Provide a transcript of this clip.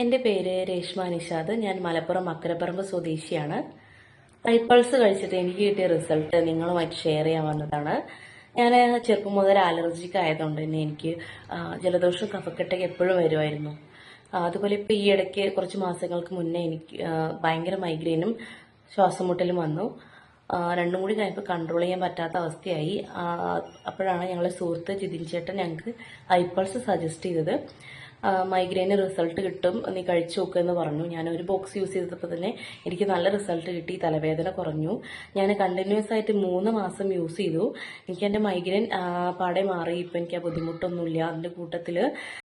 എൻ്റെ പേര് രേഷ്മ നിഷാദ്. ഞാൻ മലപ്പുറം അക്കരപ്പറമ്പ് സ്വദേശിയാണ്. ഐപ്പൾസ് കഴിച്ചിട്ട് എനിക്ക് കിട്ടിയ റിസൾട്ട് നിങ്ങളുമായിട്ട് ഷെയർ ചെയ്യാൻ വന്നതാണ്. ഞാൻ ചെറുപ്പം മുതൽ അലർജിക്ക് ആയതുകൊണ്ട് തന്നെ എനിക്ക് ജലദോഷം കഫക്കെട്ടൊക്കെ എപ്പോഴും വരുമായിരുന്നു. അതുപോലെ ഇപ്പോൾ ഈ ഇടയ്ക്ക് കുറച്ച് മാസങ്ങൾക്ക് മുന്നേ എനിക്ക് ഭയങ്കര മൈഗ്രെയിനും ശ്വാസം മുട്ടലും വന്നു. രണ്ടും കൂടി കഴിഞ്ഞപ്പോൾ കൺട്രോൾ ചെയ്യാൻ പറ്റാത്ത അവസ്ഥയായി. അപ്പോഴാണ് ഞങ്ങളെ സുഹൃത്ത് ജിതിൻ ചേട്ടൻ ഞങ്ങൾക്ക് ഐപ്പൾസ് സജസ്റ്റ് ചെയ്തത്. മൈഗ്രെയിന് റിസൾട്ട് കിട്ടും, നീ കഴിച്ചു നോക്കുമെന്ന് പറഞ്ഞു. ഞാൻ ഒരു ബോക്സ് യൂസ് ചെയ്തപ്പോൾ തന്നെ എനിക്ക് നല്ല റിസൾട്ട് കിട്ടി. തലവേദന കുറഞ്ഞു. ഞാൻ കണ്ടിന്യൂസ് ആയിട്ട് 3 മാസം യൂസ് ചെയ്തു. എനിക്ക് എൻ്റെ മൈഗ്രെയിൻ പാടെ മാറി. ഇപ്പം എനിക്ക് ആ ബുദ്ധിമുട്ടൊന്നുമില്ല. അതിൻ്റെ കൂട്ടത്തിൽ